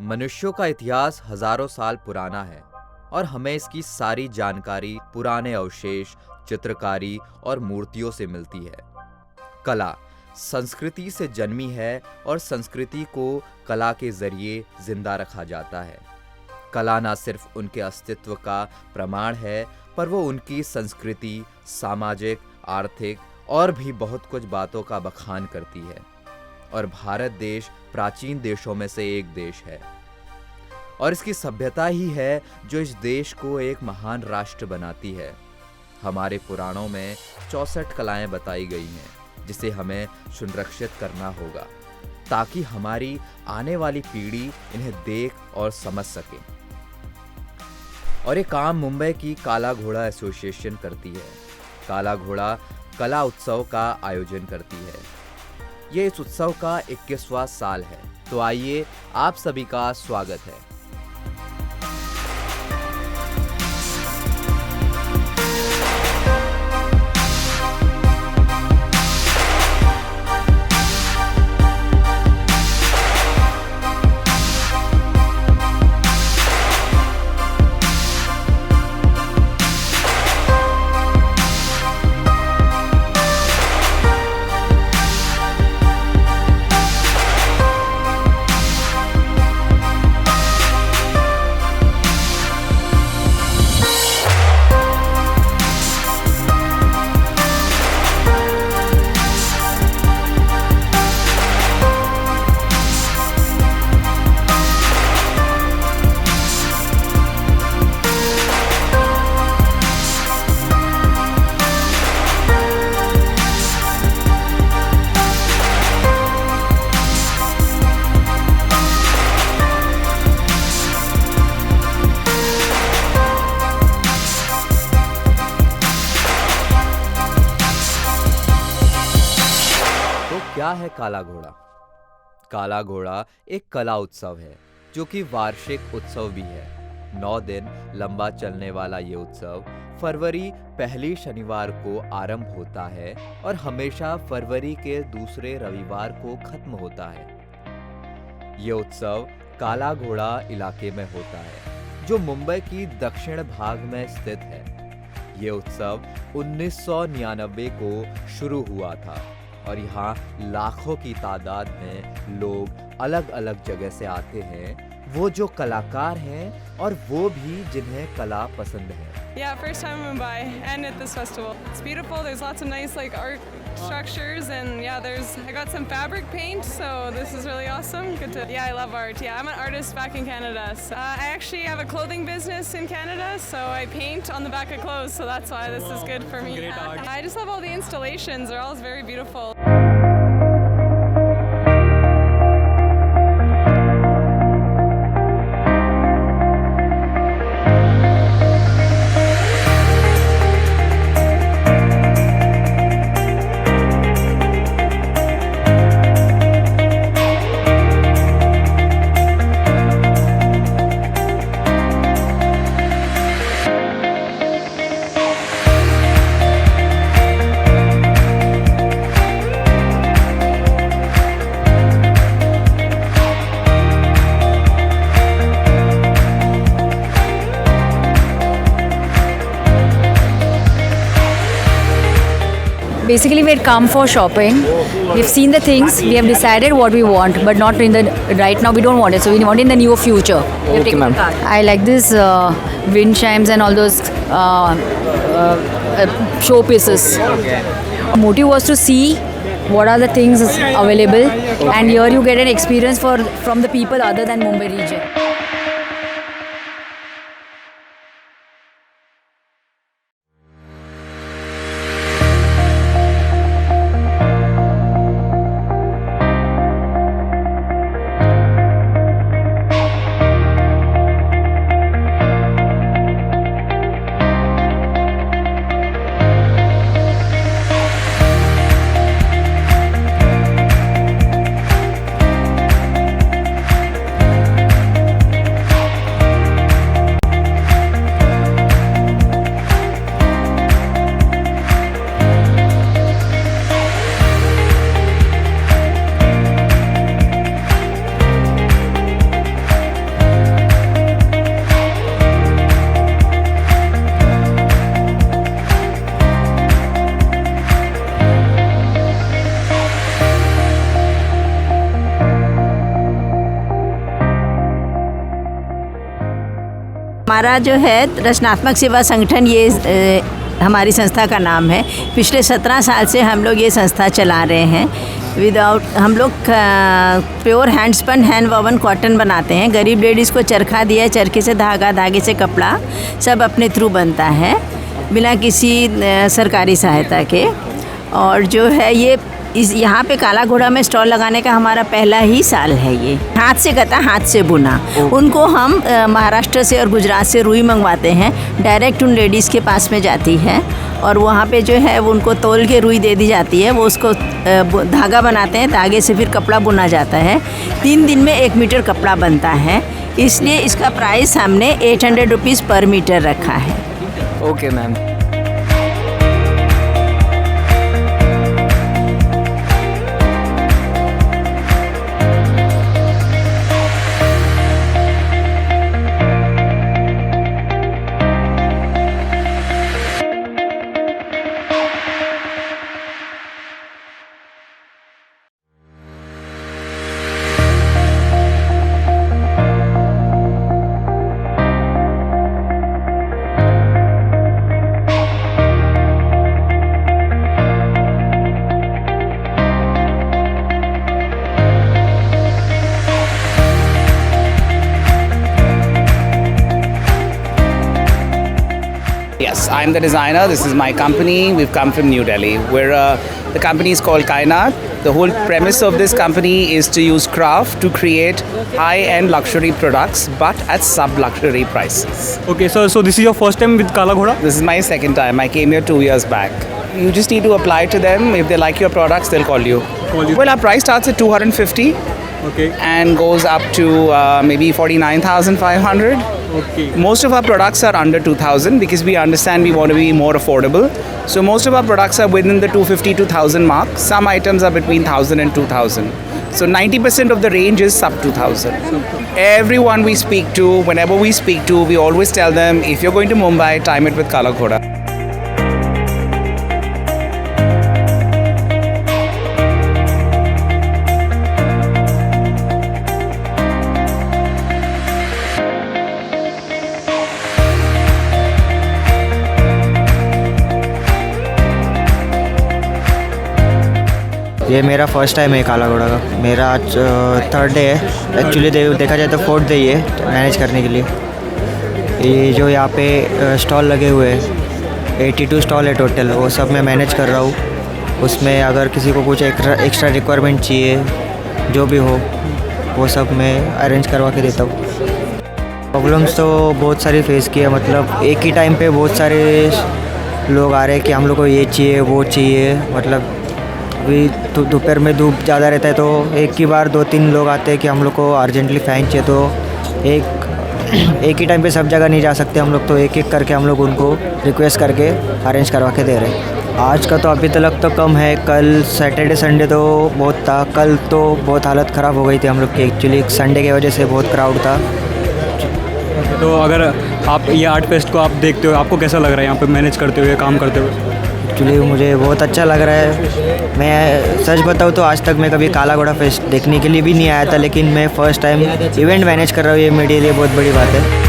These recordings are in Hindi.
मनुष्यों का इतिहास हजारों साल पुराना है और हमें इसकी सारी जानकारी पुराने अवशेष, चित्रकारी और मूर्तियों से मिलती है। कला संस्कृति से जन्मी है और संस्कृति को कला के जरिए जिंदा रखा जाता है। कला न सिर्फ उनके अस्तित्व का प्रमाण है, पर वो उनकी संस्कृति, सामाजिक, आर्थिक और भी बहुत कुछ बातों का बखान करती है। और भारत देश प्राचीन देशों में से एक देश है और इसकी सभ्यता ही है जो इस देश को एक महान राष्ट्र बनाती है। हमारे पुराणों में 64 कलाएं बताई गई हैं जिसे हमें संरक्षित करना होगा ताकि हमारी आने वाली पीढ़ी इन्हें देख और समझ सके। और ये काम मुंबई की काला घोड़ा एसोसिएशन करती है। काला घोड़ा कला उत्सव का आयोजन करती है। ये इस उत्सव का 21वां साल है। तो आइए, आप सभी का स्वागत है। क्या है काला घोड़ा? काला घोड़ा एक कला उत्सव है जो कि वार्षिक उत्सव भी है। 9 दिन लंबा चलने वाला ये उत्सव फरवरी पहली शनिवार को आरंभ होता है और हमेशा फरवरी के दूसरे रविवार को खत्म होता है। ये उत्सव काला घोड़ा इलाके में होता है जो मुंबई की दक्षिण भाग में स्थित है। ये उत्सव 1999 को शुरू हुआ था और यहाँ लाखों की तादाद में लोग अलग अलग जगह से आते हैं, वो जो कलाकार हैं और वो भी जिन्हें कला पसंद है। Yeah, first time in Mumbai and at this festival. It's beautiful. There's lots of nice art structures and I got some fabric paint, so this is really awesome. I love art. Yeah, I'm an artist back in Canada. So, I actually have a clothing business in Canada, so I paint on the back of clothes, so that's why this is good for me. Great art. I just love all the installations. They're all very beautiful. Basically, we had come for shopping. We've seen the things. We have decided what we want, but not in the right now. We don't want it, so we want it in the near future. Okay, ma'am. I like this wind chimes and all those showpieces. Okay. Motive was to see what are the things available, and here you get an experience from the people other than Mumbai region. हमारा जो है रचनात्मक सेवा संगठन, ये हमारी संस्था का नाम है। पिछले 17 साल से हम लोग ये संस्था चला रहे हैं। हम लोग प्योर हैंडस्पन हैंड ववन कॉटन बनाते हैं। गरीब लेडीज़ को चरखा दिया है, चरखे से धागा, धागे से कपड़ा, सब अपने थ्रू बनता है बिना किसी सरकारी सहायता के। और जो है ये यहाँ पे काला घोड़ा में स्टॉल लगाने का हमारा पहला ही साल है। ये हाथ से कटा, हाथ से बुना। उनको हम महाराष्ट्र से और गुजरात से रुई मंगवाते हैं, डायरेक्ट उन लेडीज़ के पास में जाती है और वहाँ पे जो है वो उनको तौल के रुई दे दी जाती है। वो उसको धागा बनाते हैं, धागे से फिर कपड़ा बुना जाता है। 3 दिन में 1 मीटर कपड़ा बनता है, इसलिए इसका प्राइस हमने 800 रुपीज़ पर मीटर रखा है। Okay ma'am. Yes, I'm the designer. This is my company. We've come from New Delhi. The company is called Kainat. The whole premise of this company is to use craft to create high-end luxury products, but at sub-luxury prices. Okay, so this is your first time with Kala Ghoda? This is my second time. I came here 2 years back. You just need to apply to them. If they like your products, they'll call you. Well, our price starts at 250. Okay. And goes up to maybe 49,500. Okay. Most of our products are under 2,000 because we understand we want to be more affordable. So most of our products are within the 250 to 1,000 mark. Some items are between 1,000 and 2,000. So 90% of the range is sub 2,000. Everyone we speak to, whenever we speak to, we always tell them, if you're going to Mumbai, time it with Kala Ghoda. ये मेरा फर्स्ट टाइम है काला घोड़ा का। मेरा आज 3rd डे है। एक्चुअली देखा जाए तो 4th डे ही है मैनेज करने के लिए। ये जो यहाँ पे स्टॉल लगे हुए हैं, 82 स्टॉल है टोटल, वो सब मैं मैनेज कर रहा हूँ। उसमें अगर किसी को कुछ एक्स्ट्रा रिक्वायरमेंट चाहिए, जो भी हो, वो सब मैं अरेंज करवा के देता हूँ। प्रॉब्लम्स तो बहुत सारी फेस की है। मतलब एक ही टाइम पे बहुत सारे लोग आ रहे हैं कि हम लोग को ये चाहिए, वो चाहिए। मतलब अभी दोपहर में धूप ज़्यादा रहता है तो एक ही बार 2-3 लोग आते हैं कि हम लोग को अर्जेंटली फ़ैन चाहिए। तो एक ही टाइम पे सब जगह नहीं जा सकते हम लोग, तो एक एक करके हम लोग उनको रिक्वेस्ट करके अरेंज करवा के दे रहे हैं। आज का तो अभी तक तो कम है। कल सैटरडे संडे तो बहुत था। कल तो बहुत हालत ख़राब हो गई थी हम लोग की। एक्चुअली संडे की वजह से बहुत क्राउड था। तो अगर आप ये आर्ट फेस्ट को आप देखते हो, आपको कैसा लग रहा है यहाँ पे मैनेज करते हुए, काम करते हुए? एक्चुअली मुझे बहुत अच्छा लग रहा है। मैं सच बताऊँ तो आज तक मैं कभी काला घोड़ा फेस्ट देखने के लिए भी नहीं आया था, लेकिन मैं फ़र्स्ट टाइम इवेंट मैनेज कर रहा हूँ। ये मेरे लिए बहुत बड़ी बात है।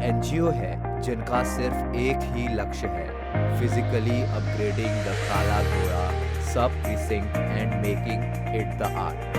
एनजीओ है जिनका सिर्फ एक ही लक्ष्य है, फिजिकली अपग्रेडिंग द काला घोड़ा सब precinct and making it the art.